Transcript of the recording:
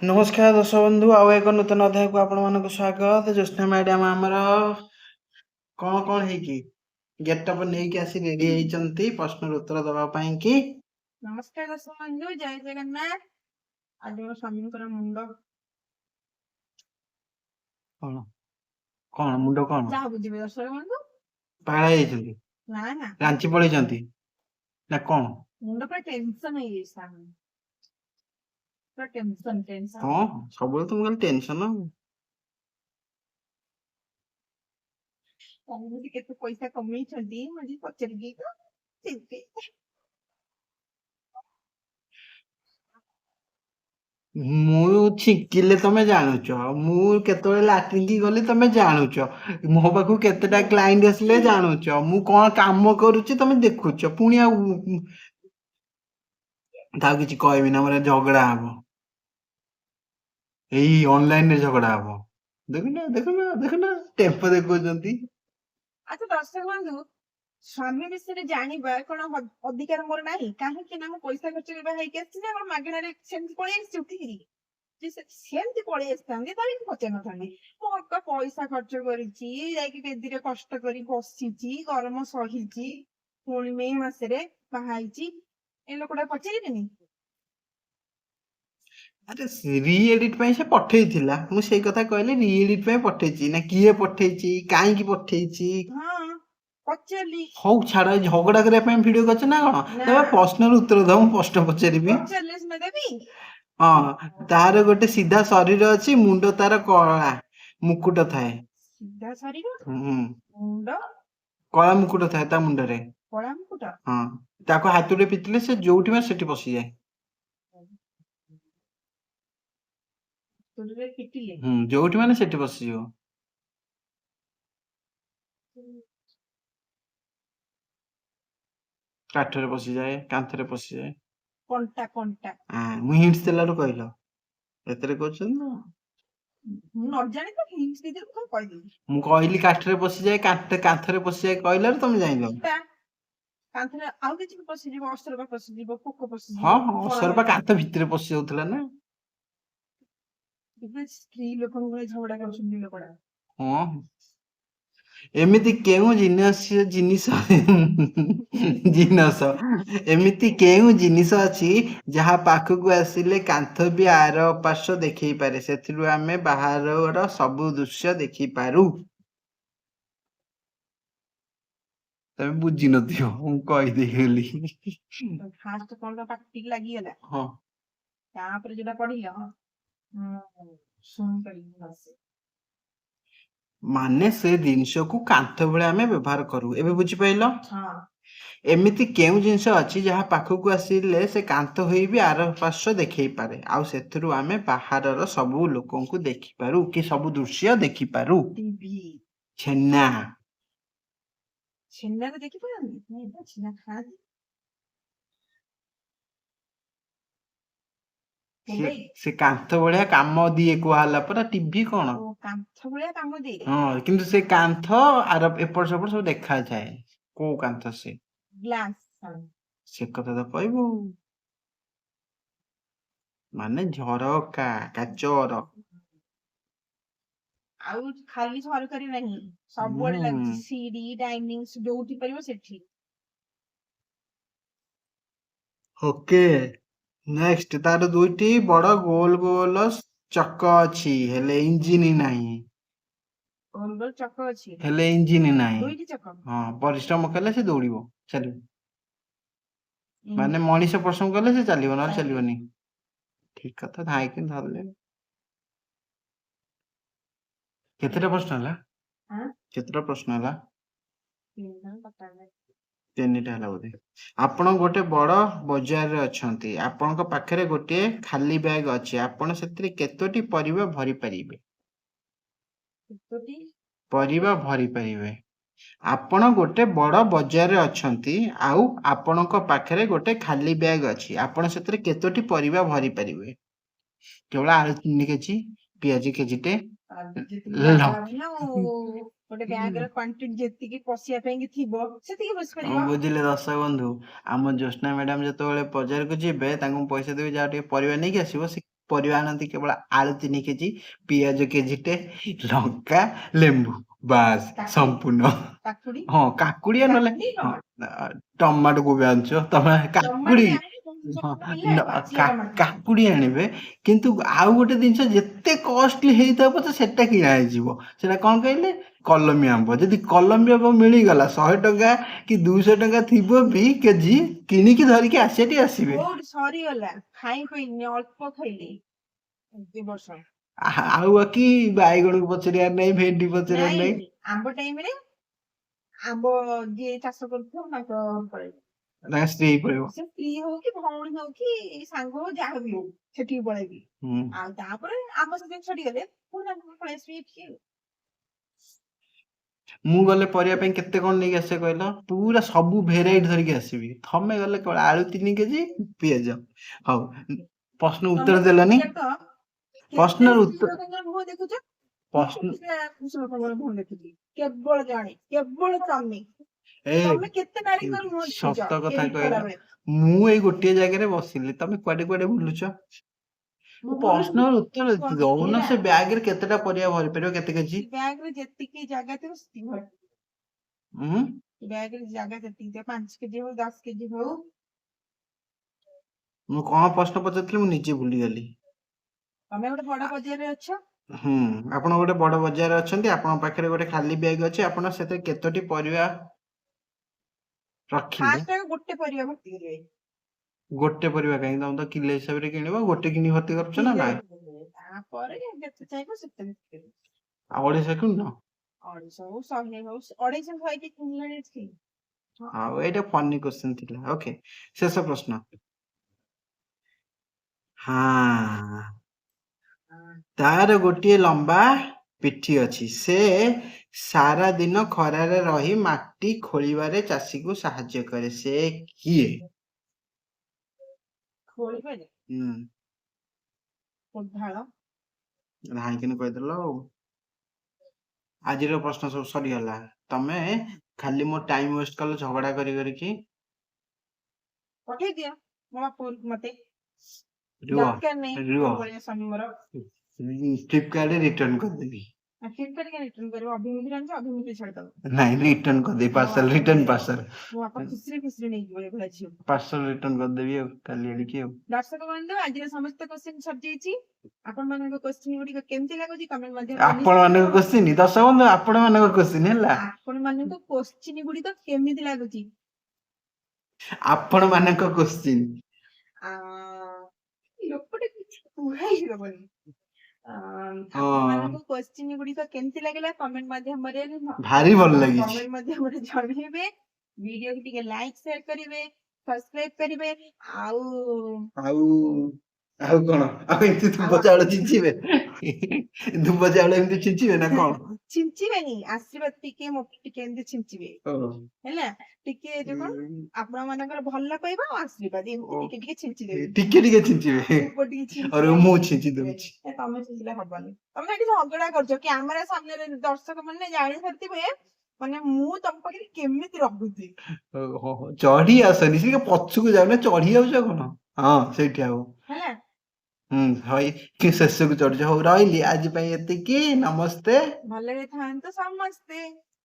नमस्कार दर्शक बंधु आउ एक नूतन अध्याय को आपण मानक स्वागत। ज्योत्स्ना मैडम आमर कौन कौन है गेटअप नहीं आसी रेडी होती प्रश्न उत्तर दवा पाई कि नमस्कार दर्शक बंधु जय जगन्नाथ। आज मो स्वामी मुंड कौन कौन मुंड कौन जहाँ बुझे दर्शक बंधु पागल जाइछंती ना ना रांची पळैछंती ना कौन मुंड पर टेंशन है ये सामने पर टेंशन टेंशन हाँ सब तुम खाली टेंशन मुझे केते पैसा कमई छंदी मुझे पचर गई तो चिंते मु छिकिले तमे जानुच मु केतबेले लाट्रिन की गली तमे जानुच मो पाखु केतेटा क्लाइंट आसले जानुच मु कोन काम करूची तमे देखुच पुणी आ ता किछि कहबी ना मोर झगड़ा हबो एई ऑनलाइन रे झगड़ा हबो देखना टेम्पो देखुचंती। अच्छा दर्शक बंधु स्वामी विषय जानिबा कोन अधिकार मोर नाही काहे कि ना मो पैसा खर्च करबा है के से हमर मागणा रे सेंति पळै आछि उठिरी जे सेंति पळै आछतांगे ताले पचे न थांगे मो अक्का पैसा खर्च करिछि जाई बेदी रे कष्ट करी बसिछि गरम सहिछि पुणी मे मासरे बाहाइछि ए लोकडा पचेरिबेनी अरे री एडिट पे से पठेइथिला मु सेई कथा कहले री एडिट पे पठेइछि ना किए पठेइछि काहे की पठेइछि हां पचेरली हौ छाड़ झगड़ा करे पे वीडियो करछ ना कोन तबे प्रश्नर उत्तर दऊ प्रश्न पचारिबी पचेरलेस न देबी हाँ तार गोटे सीधा शरीर अच्छी मुंड तार कला मुकुट थाए सीधा शरीर हम्म मुंड कला मुकुट थाए ता मुंड रे कळा मुकुट हाँ ताको हाथुरे पिटिले से जोठी में सेठी पसी जाए तुरे पिटिले जोठी माने सेठी पसी जो काठरे पसी जाए कांथरे पसी जाए कंटा कंटा हां मु हिंट्स देलारो कहलो एतरे कहछन ना न जाने तो हिंट्स दे दे को कह दे मु कहली काठरे पसी जाए कांथरे पसी जाए कहलार तुम जाइलो कांथरे आउ किछि पसी जीव अस्त्र पसी जीव पोक पसी जीव हां हां सरपा कांथ भितरे पसी जाउतला ना स्त्री लोक झगड़ा कर लोकड़ा हाँ एमिति केउ जिनिस जिनस एमिति केउ जिनिस अछि जहा पाखकु आसिले कांथ भी आर पार्श्व देखै पारे सेथिरु आमे बाहरर सब दृश्य देखि पारु तमे बुझि नथियो मु कहि देली फास्ट कोन पार्टी लागि गेला हां तापर जेटा पढिलो सुन करी बस माने से जिनिस को कांथ बेले आमे व्यवहार करू एबे बुझि पाइलो हां एमिति केउ जिनिस अछि जहा पाखकु आसिले से कांथ होई भी आर पार्श्व देखै पारे आउ सेथिरु आमे बाहरर सब लोकंकु देखि पारु कि सब दृश्य देखि पारु टीवी छेना छेना रे देखि पारनी नहीं छेना खा से कांथ भलिया काम दिए कुहाला परा टीवी कोन ओ कांथ भलिया काम दिए हां किंतु से कांथ आर एपर सेपर सब देखा जाए को कांथ से ग्लास से कथा तो कहबो माने झरका काचर आउ खाली सरकारी नहीं सब बड़े लागछि सीडी डाइनिंग जोठी परिबो सेठी ओके नेक्स्ट तार दुईटी बड़ गोल गोल चक्क अछि हेले इंजिन नाही गोल गोल चक्क अछि हेले इंजिन नाही दुईटी चक्क हां परिश्रम कले से दौड़िबो चलिबो माने मनीष परिश्रम कले से चलिबो न चलिबोनी ठीक कथा धाई के धरले केतेटा प्रश्न हला हां केतेटा प्रश्न हला तीन पता नहीं तीनटा हला बोधे आपण गोटे बड़ बाजार रे अछंती आपनक पाखरे गोटे खाली बैग अछि आपण सेतरे केतोटी परिबा भरि परिबे केतोटी परिबा भरि परिबे आपण गोटे बड़ बाजार रे अछंती आउ आपनक पाखरे गोटे खाली बैग अछि आपण सेतरे केतोटी परिबा भरि परिबे केवल आलू 3 केजी पियाजी केजीटे गोटे बैग रे क्वांटिटी जेति की पसिया पेंगी थिबो सेति की बस परिबो बुझिले दर्शक बंधु आम ज्योत्स्ना मैडम जतबेले बाजार को जिबे तांको पैसा देबे जा टे परिबा नै के आसीबो से ପରିବା ଆଣନ୍ତି କେବଳ ଆଳୁ 3 କେଜି, ପିଆଜ କେଜିଟେ, ଲଙ୍କା, ଲେମ୍ବୁ, ବାସ୍ କାକୁଡି ସମ୍ପୂର୍ଣ୍ଣ। କାକୁଡି ହଁ କାକୁଡିଆ ନହେଲେ କାକୁଡି ହଁ ଟମାଟୋ ଟମାଟୋ କୋବି ଆଣିଛ ତମେ ଟମାଟୋ କାକୁଡି ବି ଆଣିବି ହଁ ଟମାଟୋ ମିଳିଲେ ପାଚିଲା ଟମାଟୋ ଆଣିବି। କାକୁଡି ଆଣିବେ କିନ୍ତୁ ଆଉ ଗୋଟେ ଜିନିଷ ଯେତେ କଷ୍ଟଲି ହେଇଥାଉ ପଛେ ସେଟା କିଣା ହେଇଯିବ ସେଟା କଣ କହିଲେ କଲମୀ ଆମ୍ବ ଯଦି କଲମୀ ଆମ୍ବ ମିଳିଗଲା 100 ଟଙ୍କା କି 200 ଟଙ୍କା ଥିବ ବି କେଜି କିଣିକି ଧରିକି ଆସିବାଟି ଆସିବେ କୋଉଠି ସରିଗଲା ଖାଇ ଖୁଇନି ଅଳ୍ପ ଖାଇଲି 2 ବର୍ଷ ଆଉ ବାକି ବାଇଗଣକୁ ପଚାରିବାର ନାହିଁ ଭେଣ୍ଡି ପଚାରିବାର ନାଇଁ ନାହିଁ ଆମ୍ବ ଟାଇମରେ ଆମ୍ବ ଯିଏ ଚାଷ କରୁଥିବ ତାଙ୍କ ପଳେଇବ ତାଙ୍କ ସ୍ତ୍ରୀ ପଳେଇବ ସେ ସ୍ତ୍ରୀ ହଉ କି ଭଉଣୀ ହଉ କି ସାଙ୍ଗ ହଉ ଯାହା ବି ହଉ ସେଠିକି ପଳେଇବି ହୁଁ। ଆଉ ତାପରେ ଆମ୍ବ ସିଜିନ ଛଡିଗଲେ ପୁଣି ତାଙ୍କ ପଳେଇ ଆସିବି ଏଠିକି ଆଉ। ମୁଁ ଗଲେ ପରିବା ପାଇଁ କେତେ କଣ ନେଇକି ଆସିବେ କହିଲ ପୁରା ସବୁ ଭେରାଇଟି ଧରିକି ଆସିବି ତମେ ଗଲେ କେବଳ ଆଳୁ 3 କେଜି ପିଆଜ ହଉ ପ୍ରଶ୍ନ ତମେ ଉତ୍ତର ଦେଲନି ଦେଖ କେତେ ପ୍ରଶ୍ନର ସ୍ତ୍ରୀ ଉତ୍ତର ଲୋକଙ୍କର ମୁହଁ ଦେଖୁଛ ମୁଁ ପ୍ରଶ୍ନ କେତେଟା ପୁରୁଷ ଲୋକଙ୍କର ମୁହଁ ଦେଖୁଛି କେବଳ ଜଣେ କେବଳ ତମେ ଏ ତମେ କେତେ ନାରୀଙ୍କର ମୁହଁ ଦେଖିଛ ସତ କଥା ଏଡିଟ୍ କହିଲ କଲାବେଳେ ମୁଁ ଏଇ ଗୋଟିଏ ଜାଗାରେ ବସିଲି ତମେ କୁଆଡେ କୁଆଡେ ବୁଲୁଛ ମୁଁ ବୁଲୁଛି ପ୍ରଶ୍ନର ଉତ୍ତର ଦଉନ ହେଲା ସେ ବ୍ୟାଗରେ କେତେଟା ପରିବା ଭରି ପାରିବ କେତେ କେଜି ବ୍ୟାଗ ରେ ଯେତିକି ଜାଗା ଥିବ ସେତିକି ଭରି ଉଁ ବ୍ୟାଗ ରେ ଜାଗା ଯେତିକି ଥିବ 5 କେଜି ହଉ 10 କେଜି ହଉ ମୁଁ କଣ ପ୍ରଶ୍ନ ପଚାରିଥିଲି ମୁଁ ନିଜେ ଭୁଲିଗଲି ତମେ ଗୋଟେ ବଡ ବଜାରରେ ଅଛ ହୁଁ ଆପଣ ଗୋଟେ ବଡ ବଜାରରେ ଅଛନ୍ତି ଆପଣଙ୍କ ପାଖରେ ଗୋଟେ ଖାଲି ବ୍ୟାଗ ଅଛି ଆପଣ ସେଥିରେ କେତୋଟି ପରିବା ରଖିଲେ ଫାଷ୍ଟ ଗୋଟେ ପରିବା ଭର୍ତ୍ତି କରିବେ ଗୋଟେ ପରିବା କାହିଁକି ତମେ ତ କିଲୋ ହିସାବରେ କିଣିବ ଗୋଟେ କିଣି ଭର୍ତ୍ତି କରୁଛ ନା କିଲେ ନାଇଁ ତାପରେ ଯେତେ ଚାହିଁବ ସେତେ ଭର୍ତ୍ତି କରିବେ ଆଉ 250 କିଣୁନ 250 ହଉ 100 ହଉ 250 ଖାଇକି କିଣିଲାଣି ଏଠି ଆଉ ଏଇଟା ଫନି କ୍ୱେଶ୍ଚନ ଥିଲା ଓକେ ଶେଷ ପ୍ରଶ୍ନ ହଁ ତାର ଗୋଟିଏ ଲମ୍ବା ପିଠି ଅଛି ସେ ସାରା ଦିନ ଖରାରେ ରହି ମାଟି ଖୋଳିବାରେ ଚାଷୀକୁ ସାହାଯ୍ୟ କରେ ସେ କିଏ ଖୋଳିପାରେ ହୁଁ କୋଦାଳ ଧାଇକିନି କହିଦେଲ ଆଉ ଆଜିର ପ୍ରଶ୍ନ ସବୁ ସରିଗଲା ତମେ ଖାଲି ମୋ ଟାଇମ ୱେଷ୍ଟ କଲ ଝଗଡା କରି କରିକି ପଠେଇ ଦିଅ ମୋ ବାପଘରକୁ ମତେ ରୁହ ଦରକାର ନାହିଁ ରୁହ ମୋ ଭଳିଆ ସ୍ୱାମୀ ମୋର ଫ୍ଲିପକାର୍ଟରେ ରିଟର୍ନ କରିଦେବି ଫ୍ଲିପକାର୍ଟ କାଇଁ ରିଟର୍ନ କରିବ ଅଭିମୁଖୀ ଆଣିଛ ଅଭିମୁଖୀ ଛାଡ଼ିଦବ ନାଇଁ ରିଟର୍ନ କରିଦେବି ପାର୍ସଲ ରିଟର୍ନ ପାର୍ସଲ ମୋ ବାପା ଖୁସିରେ ନେଇକି ଏଭଳିଆ ଝିଅ ପାର୍ସଲ ରିଟର୍ନ କରିଦେବି ଆଉ କାଲି ଆଡ଼ିକି ଆଉ ଦର୍ଶକ ବନ୍ଧୁ ଆଜିର ସମସ୍ତ କ୍ୱେଶ୍ଚିନ୍ ସରିଯାଇଛି ଆପଣ ମାନଙ୍କ କ୍ୱେଶ୍ଚିନ୍ ଗୁଡିକ କେମିତି ଲାଗୁଛି କମେଣ୍ଟ ମାଧ୍ୟମରେ ଆପଣ ମାନଙ୍କ କ୍ୱେଶ୍ଚିନ୍ ଦର୍ଶକ ବନ୍ଧୁ ଆପଣ ମାନଙ୍କ କ୍ୱେଶ୍ଚିନ୍ ହେଲା ଆପଣ ମାନଙ୍କ କ୍ୱେଶ୍ଚିନ୍ ଗୁଡିକ କେମିତି ଲାଗୁଛି ଆପଣ ମାନଙ୍କ କ୍ୱେଶ୍ଚିନ୍ ଲୋକଟେ କିଛି କୁହାଇ ହବନି ଆପଣ ମାନଙ୍କୁ କ୍ୱେଶ୍ଚିନ୍ ଗୁଡିକ କେମିତି ଲାଗିଲା କମେଣ୍ଟ ମାଧ୍ୟମରେ ଭାରି ଭଲ ଲାଗିଛି କମେଣ୍ଟ ମାଧ୍ୟମରେ ଜଣେଇବେ ଭିଡିଓକୁ ଟିକେ ଲାଇକ୍ ସେୟାର କରିବେ ସବସ୍କ୍ରାଇବ କରିବେ ଆଉ ଆଉ ଆଉ କଣ ଆଉ ଏମିତି ଧୂପ ଚାଉଳ ଛିଞ୍ଚିବେ ଧୂପ ଚାଉଳ ଏମିତି ଛିଞ୍ଚିବେ ନା କଣ ଛିଞ୍ଚିବେନି ଆଶୀର୍ବାଦ ଟିକେ ମୋ ଟିକେ ଏମିତି ଛିଞ୍ଚିବେ ହେଲା ଟିକେ ଯୋଉ କଣ ଆପଣ ମାନଙ୍କର ଭଲ ପାଇବା ଆଉ ଆଶୀର୍ବାଦ ଏମିତି ଟିକେ ଟିକେ ଛିଞ୍ଚିଦେବେ ଟିକେ ଟିକେ ଛିଞ୍ଚିବେ ଧୂପ ଟିକେ ଆରେ ମୁଁ ଛିଞ୍ଚି ଛିଞ୍ଚିବେ ଦଉଛି ତମେ ଛିଞ୍ଚିଲେ ହବନି ତମେ ଏଠି ଝଗଡା କରୁଛ କ୍ୟାମେରା ସାମ୍ନାରେ ଦର୍ଶକ ମାନେ ଜାଣି ସାରିଥିବେ ମାନେ ମୁଁ ତମ ପାଖରେ କେମିତି ରହୁଛି ଚଢି ଆସନି ସେ ପଛକୁ ଯାଉନା ଚଢି ଯାଉଛ କଣ ହଁ ସେଇଠି ଆଉ ହେଲା ହଇ କି ଶେଷକୁ ଚଢୁଛ ହଉ ରହିଲି ଆଜି ପାଇଁ ଏତିକି ନମସ୍ତେ ଭଲରେ ଥାଆନ୍ତୁ ସମସ୍ତେ